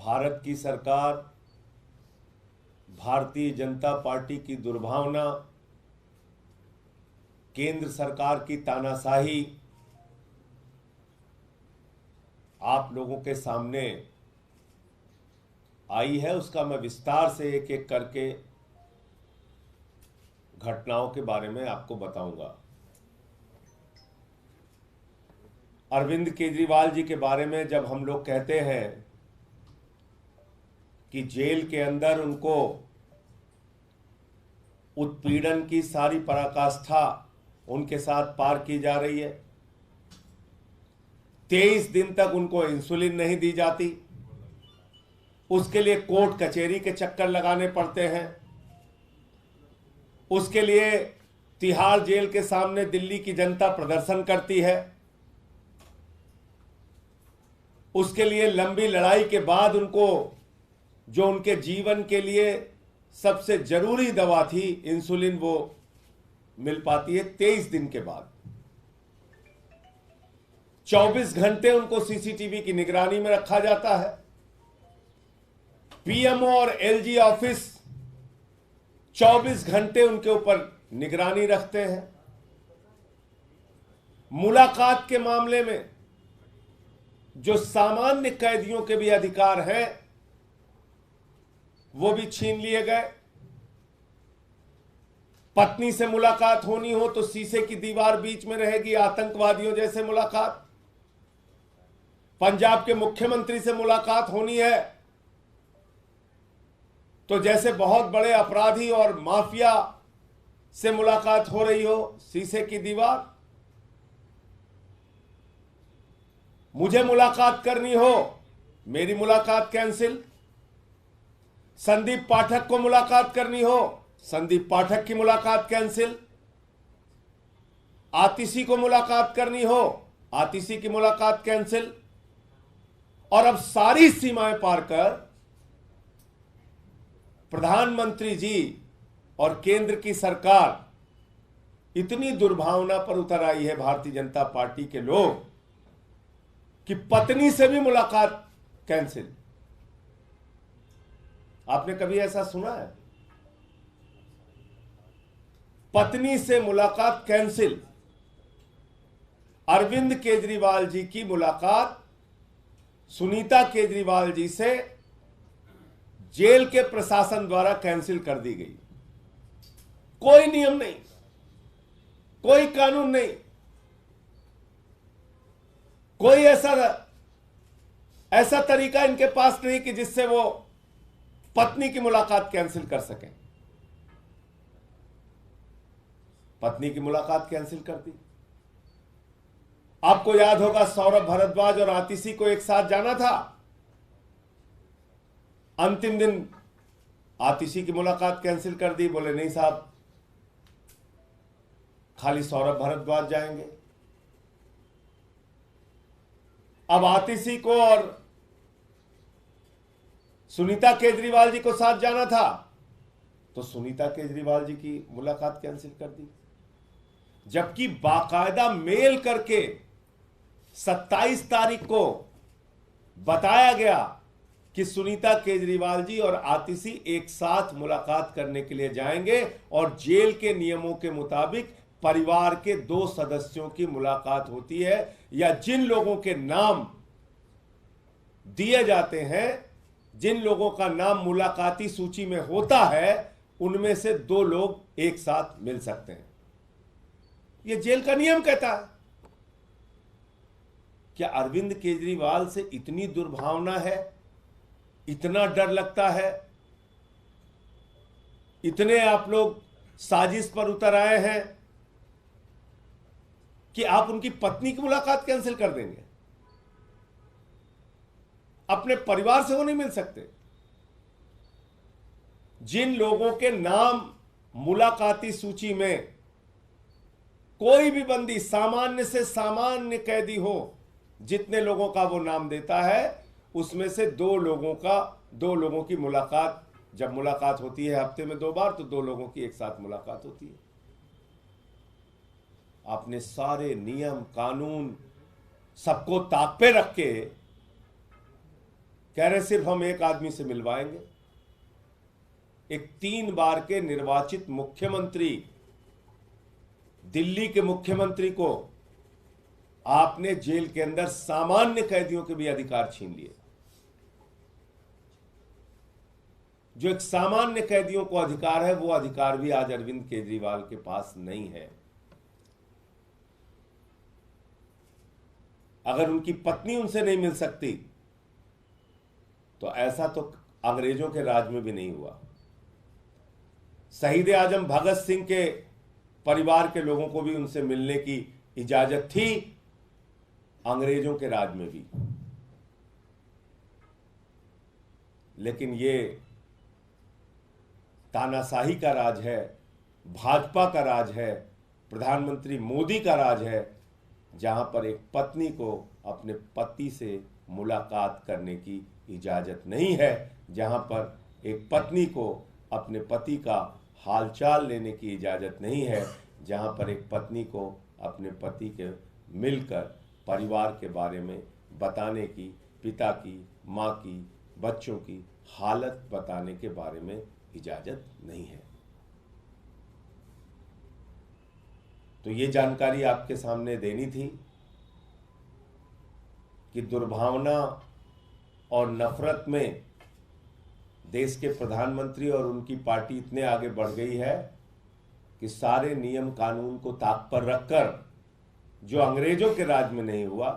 भारत की सरकार, भारतीय जनता पार्टी की दुर्भावना, केंद्र सरकार की तानाशाही आप लोगों के सामने आई है। उसका मैं विस्तार से एक एक करके घटनाओं के बारे में आपको बताऊंगा। अरविंद केजरीवाल जी के बारे में जब हम लोग कहते हैं कि जेल के अंदर उनको उत्पीड़न की सारी पराकाष्ठा उनके साथ पार की जा रही है, 23 दिन तक उनको इंसुलिन नहीं दी जाती, उसके लिए कोर्ट कचहरी के चक्कर लगाने पड़ते हैं, उसके लिए तिहाड़ जेल के सामने दिल्ली की जनता प्रदर्शन करती है, उसके लिए लंबी लड़ाई के बाद उनको जो उनके जीवन के लिए सबसे जरूरी दवा थी इंसुलिन, वो मिल पाती है 23 दिन के बाद। 24 घंटे उनको सीसीटीवी की निगरानी में रखा जाता है। पीएमओ और एलजी ऑफिस 24 घंटे उनके ऊपर निगरानी रखते हैं। मुलाकात के मामले में जो सामान्य कैदियों के भी अधिकार हैं वो भी छीन लिए गए। पत्नी से मुलाकात होनी हो तो शीशे की दीवार बीच में रहेगी, आतंकवादियों जैसे मुलाकात। पंजाब के मुख्यमंत्री से मुलाकात होनी है तो जैसे बहुत बड़े अपराधी और माफिया से मुलाकात हो रही हो, शीशे की दीवार। मुझे मुलाकात करनी हो, मेरी मुलाकात कैंसिल। संदीप पाठक को मुलाकात करनी हो, संदीप पाठक की मुलाकात कैंसिल। आतिशी को मुलाकात करनी हो, आतिशी की मुलाकात कैंसिल। और अब सारी सीमाएं पार कर प्रधानमंत्री जी और केंद्र की सरकार इतनी दुर्भावना पर उतर आई है, भारतीय जनता पार्टी के लोग, कि पत्नी से भी मुलाकात कैंसिल। आपने कभी ऐसा सुना है? पत्नी से मुलाकात कैंसिल। अरविंद केजरीवाल जी की मुलाकात सुनीता केजरीवाल जी से जेल के प्रशासन द्वारा कैंसिल कर दी गई। कोई नियम नहीं, कोई कानून नहीं, कोई ऐसा तरीका इनके पास नहीं कि जिससे वो पत्नी की मुलाकात कैंसिल कर सकें। पत्नी की मुलाकात कैंसिल कर दी। आपको याद होगा सौरभ भारद्वाज और आतिशी को एक साथ जाना था। अंतिम दिन आतिशी की मुलाकात कैंसिल कर दी, बोले नहीं साहब, खाली सौरभ भारद्वाज जाएंगे। अब आतिशी को और सुनीता केजरीवाल जी को साथ जाना था तो सुनीता केजरीवाल जी की मुलाकात कैंसिल कर दी, जबकि बाकायदा मेल करके 27 तारीख को बताया गया कि सुनीता केजरीवाल जी और आतिशी एक साथ मुलाकात करने के लिए जाएंगे और जेल के नियमों के मुताबिक परिवार के 2 सदस्यों की मुलाकात होती है, या जिन लोगों के नाम दिए जाते हैं, जिन लोगों का नाम मुलाकाती सूची में होता है, उनमें से 2 लोग एक साथ मिल सकते हैं। यह जेल का नियम कहता है। क्या अरविंद केजरीवाल से इतनी दुर्भावना है, इतना डर लगता है, इतने आप लोग साजिश पर उतर आए हैं कि आप उनकी पत्नी की मुलाकात कैंसिल कर देंगे? अपने परिवार से वो नहीं मिल सकते? जिन लोगों के नाम मुलाकाती सूची में कोई भी बंदी, सामान्य से सामान्य कैदी हो, जितने लोगों का वो नाम देता है, उसमें से 2 लोगों की मुलाकात, जब मुलाकात होती है हफ्ते में 2 बार, तो 2 लोगों की एक साथ मुलाकात होती है। आपने सारे नियम कानून सबको ताक पे रख के कह रहे सिर्फ हम एक आदमी से मिलवाएंगे। एक 3 बार के निर्वाचित मुख्यमंत्री, दिल्ली के मुख्यमंत्री को आपने जेल के अंदर सामान्य कैदियों के भी अधिकार छीन लिए। जो एक सामान्य कैदियों को अधिकार है, वो अधिकार भी आज अरविंद केजरीवाल के पास नहीं है। अगर उनकी पत्नी उनसे नहीं मिल सकती तो ऐसा तो अंग्रेजों के राज में भी नहीं हुआ। शहीद आजम भगत सिंह के परिवार के लोगों को भी उनसे मिलने की इजाजत थी, अंग्रेजों के राज में भी। लेकिन ये तानाशाही का राज है, भाजपा का राज है, प्रधानमंत्री मोदी का राज है, जहां पर एक पत्नी को अपने पति से मुलाकात करने की इजाजत नहीं है, जहां पर एक पत्नी को अपने पति का हालचाल लेने की इजाजत नहीं है, जहां पर एक पत्नी को अपने पति के मिलकर परिवार के बारे में बताने की, पिता की, माँ की, बच्चों की हालत बताने के बारे में इजाजत नहीं है। तो ये जानकारी आपके सामने देनी थी कि दुर्भावना और नफरत में देश के प्रधानमंत्री और उनकी पार्टी इतने आगे बढ़ गई है कि सारे नियम कानून को ताक पर रखकर जो अंग्रेजों के राज में नहीं हुआ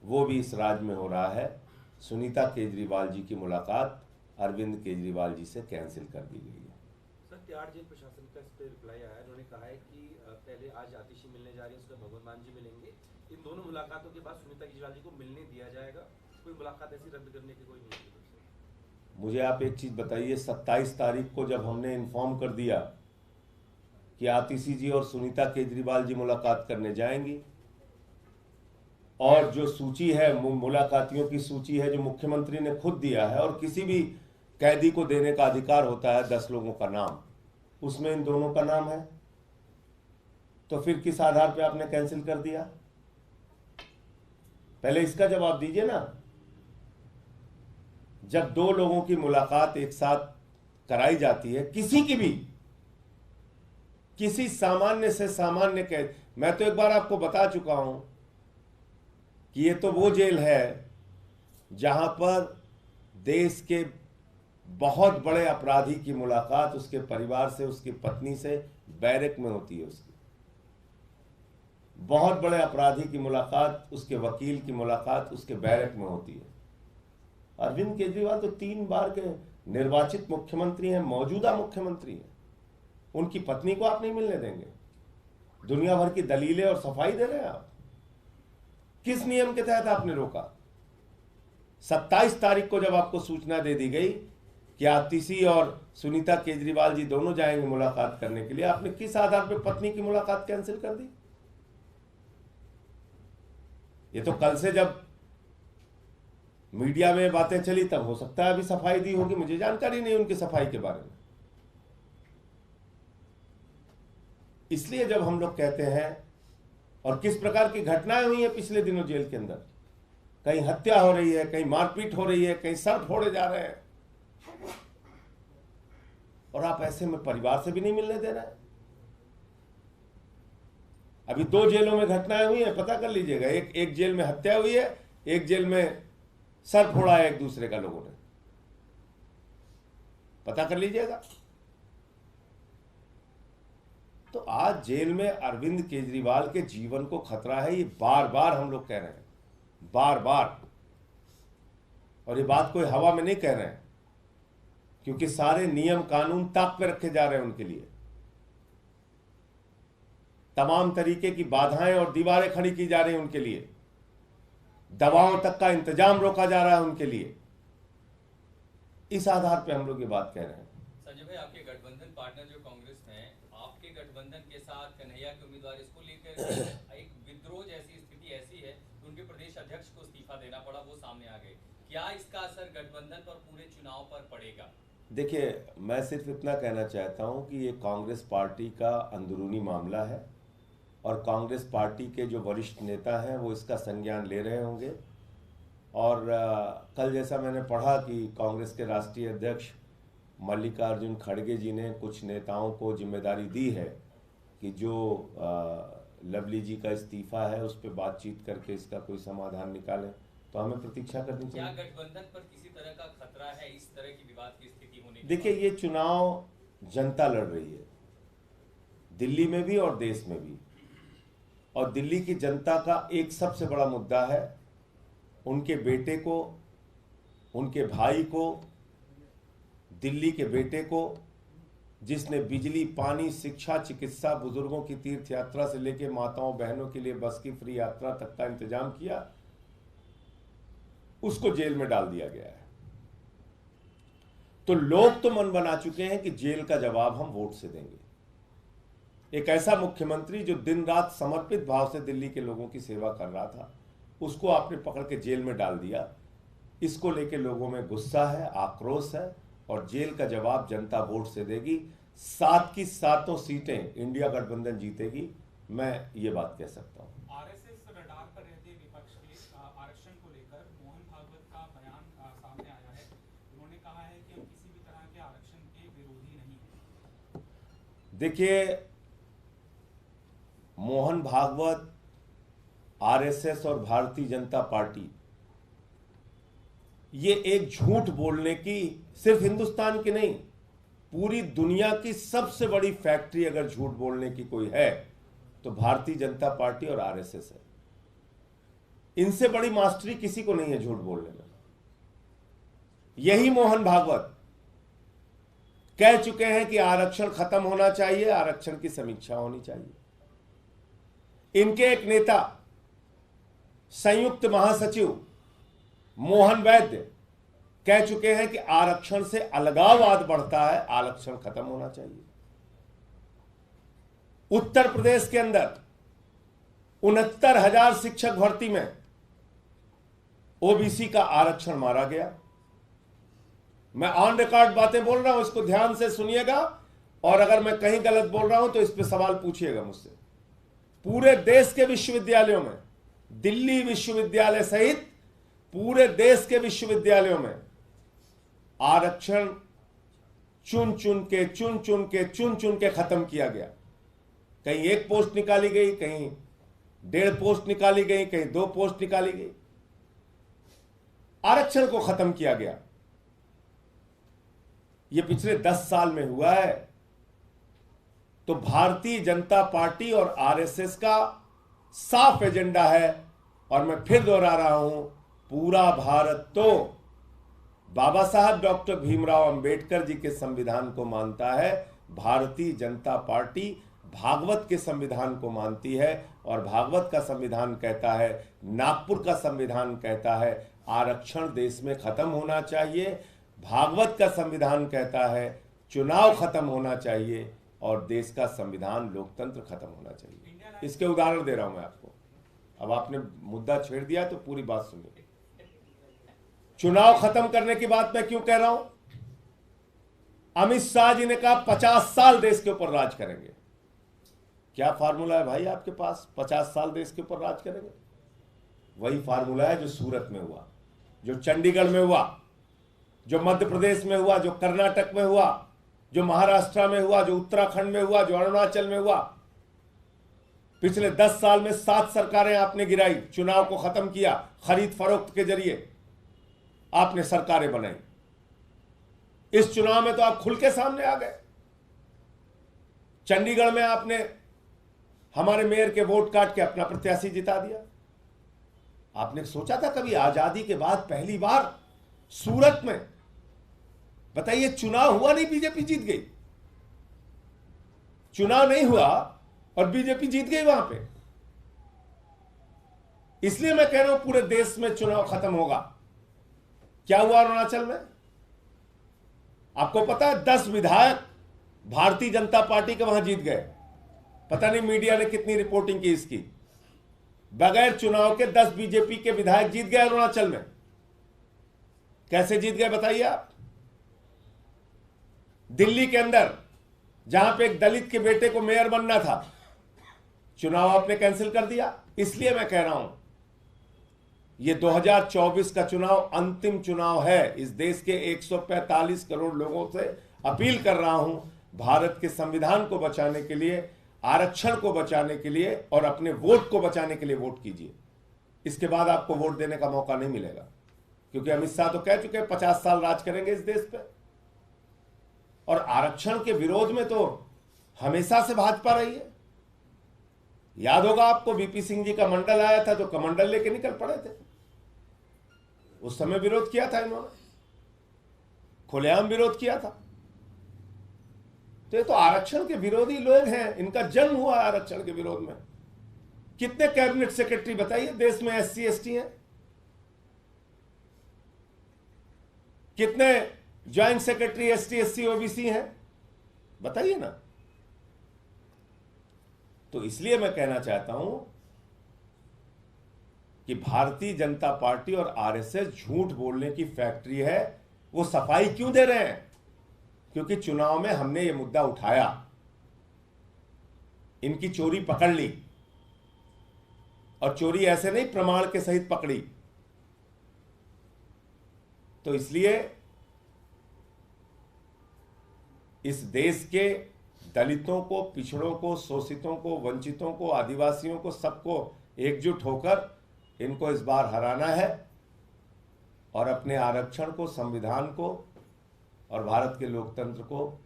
वो भी इस राज में हो रहा है। सुनीता केजरीवाल जी की मुलाकात अरविंद केजरीवाल जी से कैंसिल कर दी गई है। सर, तिहाड़ जेल प्रशासन का इस पर रिप्लाई आया है। उन्होंने कहा है कि पहले आज आतिशी मिलने जा रही है, उसके बाद भगवंत मान जी मिलेंगे। इन दोनों मुलाकातों के बाद सुनीता केजरीवाल जी को मिलने दिया जाएगा। कोई मुलाकात ऐसी रद्द करने की कोई नहीं है। मुझे आप एक चीज बताइए, 27 तारीख को जब हमने इन्फॉर्म कर दिया कि आतिशी जी और सुनीता केजरीवाल जी मुलाकात करने जाएंगी, और जो सूची है, मुलाकातियों की सूची है जो मुख्यमंत्री ने खुद दिया है, और किसी भी कैदी को देने का अधिकार होता है 10 लोगों का नाम, उसमें इन दोनों का नाम है, तो फिर किस आधार पे आपने कैंसिल कर दिया? पहले इसका जवाब दीजिए ना। जब 2 लोगों की मुलाकात एक साथ कराई जाती है, किसी की भी, किसी सामान्य से सामान्य कैद, मैं तो एक बार आपको बता चुका हूं कि ये तो वो जेल है जहां पर देश के बहुत बड़े अपराधी की मुलाकात उसके परिवार से, उसकी पत्नी से बैरक में होती है। उसकी बहुत बड़े अपराधी की मुलाकात, उसके वकील की मुलाकात उसके बैरक में होती है। अरविंद केजरीवाल तो 3 बार के निर्वाचित मुख्यमंत्री हैं, मौजूदा मुख्यमंत्री हैं, उनकी पत्नी को आप नहीं मिलने देंगे? दुनिया भर की दलीलें और सफाई दे रहे हैं आप। किस नियम के तहत आपने रोका? 27 तारीख को जब आपको सूचना दे दी गई कि आतिशी और सुनीता केजरीवाल जी दोनों जाएंगे मुलाकात करने के लिए, आपने किस आधार पर पत्नी की मुलाकात कैंसिल कर दी? ये तो कल से जब मीडिया में बातें चली तब हो सकता है अभी सफाई दी होगी, मुझे जानकारी नहीं उनकी सफाई के बारे में। इसलिए जब हम लोग कहते हैं, और किस प्रकार की घटनाएं हुई हैं पिछले दिनों जेल के अंदर, कहीं हत्या हो रही है, कहीं मारपीट हो रही है, कहीं सर फोड़े जा रहे हैं, और आप ऐसे में परिवार से भी नहीं मिलने दे रहे हैं। अभी 2 जेलों में घटनाएं हुई हैं, पता कर लीजिएगा। एक जेल में हत्या हुई है, एक जेल में सर फोड़ा है एक दूसरे का, लोगों ने, पता कर लीजिएगा। तो आज जेल में अरविंद केजरीवाल के जीवन को खतरा है, ये बार बार हम लोग कह रहे हैं, बार बार। और ये बात कोई हवा में नहीं कह रहे हैं, क्योंकि सारे नियम कानून ताक पे रखे जा रहे हैं उनके लिए। तमाम तरीके की बाधाएं और दीवारें खड़ी की जा रही हैं उनके लिए, दवाओं तक का इंतजाम रोका जा रहा है उनके लिए। इस आधार पे हम लोग ये बात कह रहे हैं। संजय भाई, आपके गठबंधन पार्टनर जो कांग्रेस में, आपके गठबंधन के साथ कन्हैया के उम्मीदवार, इसको लेकर एक विद्रोह जैसी स्थिति ऐसी है कि उनके प्रदेश अध्यक्ष को इस्तीफा देना पड़ा, वो सामने आ गए। क्या इसका असर गठबंधन पर, पूरे चुनाव पर पड़ेगा? देखिए, मैं सिर्फ इतना कहना चाहता हूं कि ये कांग्रेस पार्टी का अंदरूनी मामला है, और कांग्रेस पार्टी के जो वरिष्ठ नेता हैं वो इसका संज्ञान ले रहे होंगे। और कल जैसा मैंने पढ़ा कि कांग्रेस के राष्ट्रीय अध्यक्ष मल्लिकार्जुन खड़गे जी ने कुछ नेताओं को जिम्मेदारी दी है कि जो लवली जी का इस्तीफा है उस पर बातचीत करके इसका कोई समाधान निकालें, तो हमें प्रतीक्षा करनी क्या चाहिए। गठबंधन पर किसी तरह का खतरा है इस तरह की विवाद की स्थिति होने के देखिए, बाद? ये चुनाव जनता लड़ रही है, दिल्ली में भी और देश में भी, और दिल्ली की जनता का एक सबसे बड़ा मुद्दा है उनके बेटे को, उनके भाई को, दिल्ली के बेटे को, जिसने बिजली, पानी, शिक्षा, चिकित्सा, बुजुर्गों की तीर्थ यात्रा से लेकर माताओं बहनों के लिए बस की फ्री यात्रा तक का इंतजाम किया, उसको जेल में डाल दिया गया है। तो लोग तो मन बना चुके हैं कि जेल का जवाब हम वोट से देंगे। एक ऐसा मुख्यमंत्री जो दिन रात समर्पित भाव से दिल्ली के लोगों की सेवा कर रहा था, उसको आपने पकड़ के जेल में डाल दिया। इसको लेके लोगों में गुस्सा है, आक्रोश है, और जेल का जवाब जनता वोट से देगी। 7 की 7 सीटें इंडिया गठबंधन जीतेगी, मैं ये बात कह सकता हूं। आरएसएस रडार पर रहते विपक्ष के आरक्षण को लेकर मोहन भागवत का बयान सामने आया है। उन्होंने कहा है कि हम किसी भी तरह के आरक्षण के विरोधी नहीं हैं। देखिए, मोहन भागवत, आरएसएस और भारतीय जनता पार्टी, ये एक झूठ बोलने की, सिर्फ हिंदुस्तान की नहीं, पूरी दुनिया की सबसे बड़ी फैक्ट्री अगर झूठ बोलने की कोई है तो भारतीय जनता पार्टी और आरएसएस है। इनसे बड़ी मास्टरी किसी को नहीं है झूठ बोलने में। यही मोहन भागवत कह चुके हैं कि आरक्षण खत्म होना चाहिए, आरक्षण की समीक्षा होनी चाहिए। इनके एक नेता, संयुक्त महासचिव मोहन वैद्य, कह चुके हैं कि आरक्षण से अलगाववाद बढ़ता है, आरक्षण खत्म होना चाहिए। उत्तर प्रदेश के अंदर 69,000 शिक्षक भर्ती में ओबीसी का आरक्षण मारा गया। मैं ऑन रिकॉर्ड बातें बोल रहा हूं, इसको ध्यान से सुनिएगा, और अगर मैं कहीं गलत बोल रहा हूं तो इस पे सवाल पूछिएगा मुझसे। पूरे देश के विश्वविद्यालयों में, दिल्ली विश्वविद्यालय सहित पूरे देश के विश्वविद्यालयों में आरक्षण चुन चुन के खत्म किया गया। कहीं 1 पोस्ट निकाली गई, कहीं 1.5 पोस्ट निकाली गई, कहीं 2 पोस्ट निकाली गई, आरक्षण को खत्म किया गया। यह पिछले 10 साल में हुआ है। तो भारतीय जनता पार्टी और आरएसएस का साफ एजेंडा है, और मैं फिर दोहरा रहा हूं, पूरा भारत तो बाबा साहब डॉक्टर भीमराव अंबेडकर जी के संविधान को मानता है। भारतीय जनता पार्टी भागवत के संविधान को मानती है, और भागवत का संविधान कहता है, नागपुर का संविधान कहता है आरक्षण देश में खत्म होना चाहिए। भागवत का संविधान कहता है चुनाव खत्म होना चाहिए, और देश का संविधान लोकतंत्र खत्म होना चाहिए। इसके उदाहरण दे रहा हूं मैं आपको। अब आपने मुद्दा छेड़ दिया तो पूरी बात सुनिए। चुनाव खत्म करने की बात मैं क्यों कह रहा हूं? अमित शाह जी ने कहा 50 साल देश के ऊपर राज करेंगे। क्या फार्मूला है भाई आपके पास? 50 साल देश के ऊपर राज करेंगे? वही फार्मूला है जो सूरत में हुआ, जो चंडीगढ़ में हुआ, जो मध्य प्रदेश में हुआ, जो कर्नाटक में हुआ, जो महाराष्ट्र में हुआ, जो उत्तराखंड में हुआ, जो अरुणाचल में हुआ। पिछले 10 साल में 7 सरकारें आपने गिराई, चुनाव को खत्म किया, खरीद फरोख्त के जरिए आपने सरकारें बनाई। इस चुनाव में तो आप खुल के सामने आ गए। चंडीगढ़ में आपने हमारे मेयर के वोट काट के अपना प्रत्याशी जिता दिया। आपने सोचा था कभी आजादी के बाद पहली बार सूरत में, बताइए, चुनाव हुआ नहीं, बीजेपी जीत गई। चुनाव नहीं हुआ और बीजेपी जीत गई वहां पे। इसलिए मैं कह रहा हूं पूरे देश में चुनाव खत्म होगा। क्या हुआ अरुणाचल में? आपको पता है 10 विधायक भारतीय जनता पार्टी के वहां जीत गए। पता नहीं मीडिया ने कितनी रिपोर्टिंग की इसकी। बगैर चुनाव के 10 बीजेपी के विधायक जीत गए अरुणाचल में। कैसे जीत गए बताइए आप? दिल्ली के अंदर जहां पे एक दलित के बेटे को मेयर बनना था, चुनाव आपने कैंसिल कर दिया। इसलिए मैं कह रहा हूं ये 2024 का चुनाव अंतिम चुनाव है। इस देश के 145 करोड़ लोगों से अपील कर रहा हूं, भारत के संविधान को बचाने के लिए, आरक्षण को बचाने के लिए और अपने वोट को बचाने के लिए वोट कीजिए। इसके बाद आपको वोट देने का मौका नहीं मिलेगा, क्योंकि अमित शाह तो कह चुके हैं 50 साल राज करेंगे इस देश पे। और आरक्षण के विरोध में तो हमेशा से भाजपा रही है। याद होगा आपको, वीपी सिंह जी का मंडल आया था तो कमंडल लेके निकल पड़े थे। उस समय विरोध किया था इन्होंने, खुलेआम विरोध किया था। तो ये तो आरक्षण के विरोधी लोग हैं, इनका जन्म हुआ है आरक्षण के विरोध में। कितने कैबिनेट सेक्रेटरी बताइए देश में SC ST हैं? कितने joint secretary ST SC OBC हैं? बताइए ना। तो इसलिए मैं कहना चाहता हूं कि भारतीय जनता पार्टी और RSS झूठ बोलने की फैक्ट्री है। वो सफाई क्यों दे रहे हैं? क्योंकि चुनाव में हमने ये मुद्दा उठाया, इनकी चोरी पकड़ ली, और चोरी ऐसे नहीं प्रमाण के सहित पकड़ी। तो इसलिए इस देश के दलितों को, पिछड़ों को, शोषितों को, वंचितों को, आदिवासियों को, सबको एकजुट होकर इनको इस बार हराना है और अपने आरक्षण को, संविधान को और भारत के लोकतंत्र को,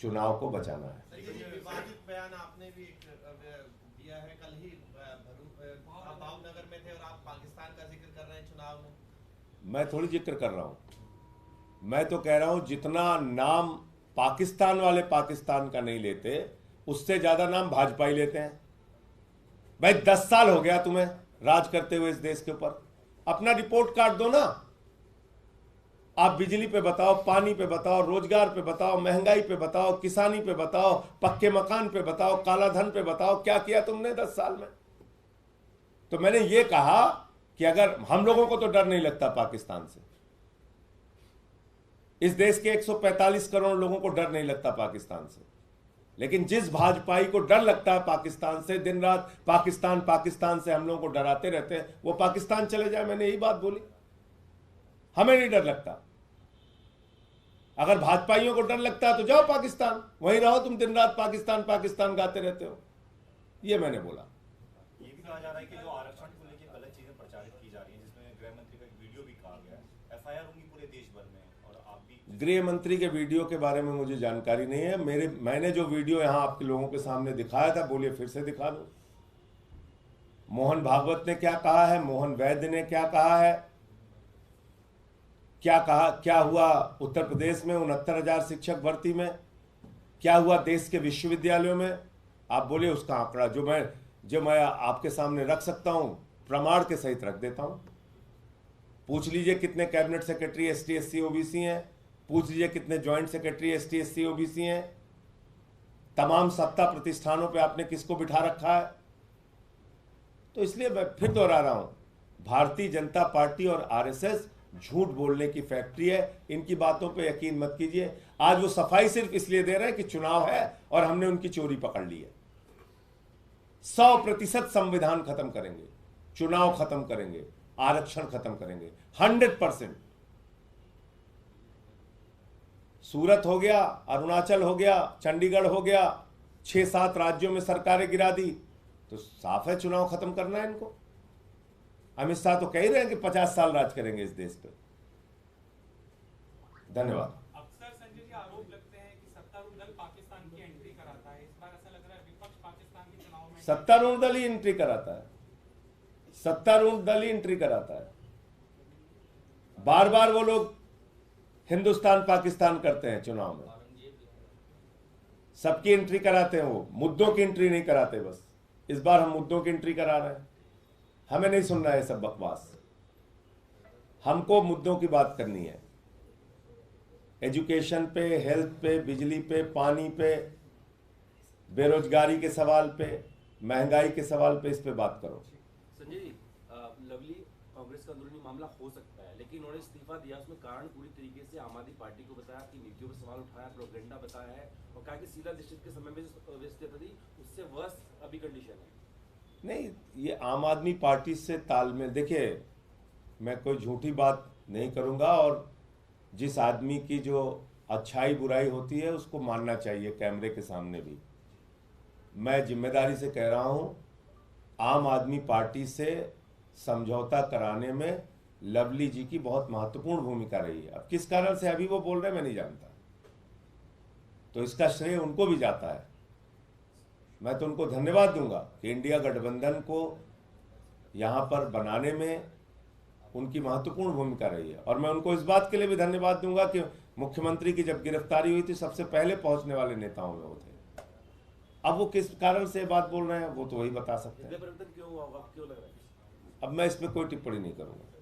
चुनाव को बचाना है। विवादित बयान आपने भी दिया है। कल ही आप भावनगर में थे और आप पाकिस्तान का जिक्र कर रहे हैं चुनाव में। मैं थोड़ी जिक्र कर रहा हूं, मैं तो कह रहा हूं जितना नाम पाकिस्तान वाले पाकिस्तान का नहीं लेते, उससे ज्यादा नाम भाजपा ही लेते हैं। भाई 10 साल हो गया तुम्हें राज करते हुए इस देश के ऊपर, अपना रिपोर्ट कार्ड दो ना। आप बिजली पे बताओ, पानी पे बताओ, रोजगार पे बताओ, महंगाई पे बताओ, किसानी पे बताओ, पक्के मकान पे बताओ, काला धन पे बताओ, क्या किया तुमने 10 साल में। तो मैंने ये कहा कि अगर हम लोगों को तो डर नहीं लगता पाकिस्तान से, इस देश के 145 करोड़ लोगों को डर नहीं लगता पाकिस्तान से, लेकिन जिस भाजपाई को डर लगता है पाकिस्तान से, दिन रात पाकिस्तान पाकिस्तान से हम लोगों को डराते रहते हैं, वो पाकिस्तान चले जाए। मैंने यही बात बोली, हमें नहीं डर लगता। अगर भाजपाइयों को डर लगता है तो जाओ पाकिस्तान, वहीं रहो तुम, दिन रात पाकिस्तान पाकिस्तान गाते रहते हो। ये मैंने बोला। ये भी कहा जा रहा है कि जो आरक्षण को लेकर गलत चीजें प्रचारित की जा रही हैं, जिसमें गृह मंत्री का एक वीडियो भी कहा गया है, FIR होंगी पूरे देश भर में, और आप भी। गृह मंत्री के वीडियो के बारे में मुझे जानकारी नहीं है। मैंने जो वीडियो यहां आपके लोगों के सामने दिखाया था, बोलिए फिर से दिखा दूं। मोहन भागवत ने क्या कहा है, मोहन वैद्य ने क्या कहा है, क्या कहा, क्या हुआ उत्तर प्रदेश में 69,000 शिक्षक भर्ती में, क्या हुआ देश के विश्वविद्यालयों में, आप बोलिए उसका आंकड़ा जो मैं आपके सामने रख सकता हूं, प्रमाण के सहित रख देता हूं। पूछ लीजिए कितने cabinet secretary ST SC OBC हैं, पूछ लीजिए कितने joint secretary ST SC OBC हैं, तमाम सत्ता प्रतिष्ठानों पे आपने किसको बिठा रखा है। तो इसलिए मैं फिर दोहरा रहा हूं, भारतीय जनता पार्टी और RSS झूठ बोलने की फैक्ट्री है। इनकी बातों पे यकीन मत कीजिए। आज वो सफाई सिर्फ इसलिए दे रहे हैं कि चुनाव है और हमने उनकी चोरी पकड़ ली है। 100% संविधान खत्म करेंगे, चुनाव खत्म करेंगे, आरक्षण खत्म करेंगे, 100%। सूरत हो गया, अरुणाचल हो गया, चंडीगढ़ हो गया, 6-7 राज्यों में सरकारें गिरा दी, तो साफ है चुनाव खत्म करना है इनको। अमित शाह तो कह ही रहे हैं कि 50 साल राज करेंगे इस देश पे। धन्यवाद। अक्सर संजय जी आरोप लगते हैं कि सत्तारूढ़ दल पाकिस्तान की एंट्री कराता है। इस बार ऐसा लग रहा है विपक्ष पाकिस्तान के चुनाव में सत्तारूढ़ दल ही एंट्री कराता है, सत्तारूढ़ दल ही एंट्री कराता है। बार बार वो लोग हिंदुस्तान पाकिस्तान करते हैं चुनाव में, सबकी एंट्री कराते हैं, वो मुद्दों की एंट्री नहीं कराते। बस इस बार हम मुद्दों की एंट्री करा रहे हैं। हमें नहीं सुनना है सब बकवास, हमको मुद्दों की बात करनी है। एजुकेशन पे, हेल्थ पे, बिजली पे, पानी पे, बेरोजगारी के सवाल पे, महंगाई के सवाल पे, इस पे बात करो। संजय जी, लवली कांग्रेस का अंदरूनी मामला हो सकता है, लेकिन उन्होंने इस्तीफा दिया, उसमें कारण पूरी तरीके से आम आदमी पार्टी को बताया, कि नीतियों पर सवाल उठाया, प्रोपेगेंडा बताया है और कहा कि शीला दीक्षित के समय में जो इस्तीफा दी उससे वर्स अभी कंडीशन है। नहीं, ये आम आदमी पार्टी से तालमेल, देखिए मैं कोई झूठी बात नहीं करूंगा, और जिस आदमी की जो अच्छाई बुराई होती है उसको मानना चाहिए कैमरे के सामने भी। मैं जिम्मेदारी से कह रहा हूं, आम आदमी पार्टी से समझौता कराने में लवली जी की बहुत महत्वपूर्ण भूमिका रही है। अब किस कारण से अभी वो बोल रहे हैं मैं नहीं जानता, तो इसका श्रेय उनको भी जाता है। मैं तो उनको धन्यवाद दूंगा कि इंडिया गठबंधन को यहाँ पर बनाने में उनकी महत्वपूर्ण भूमिका रही है, और मैं उनको इस बात के लिए भी धन्यवाद दूंगा कि मुख्यमंत्री की जब गिरफ्तारी हुई थी सबसे पहले पहुंचने वाले नेताओं में वो थे। अब वो किस कारण से बात बोल रहे हैं वो तो वही बता सकते हैं। परिवर्तन क्यों हुआ, क्यों लग रहा है? अब मैं इसमें कोई टिप्पणी नहीं करूंगा।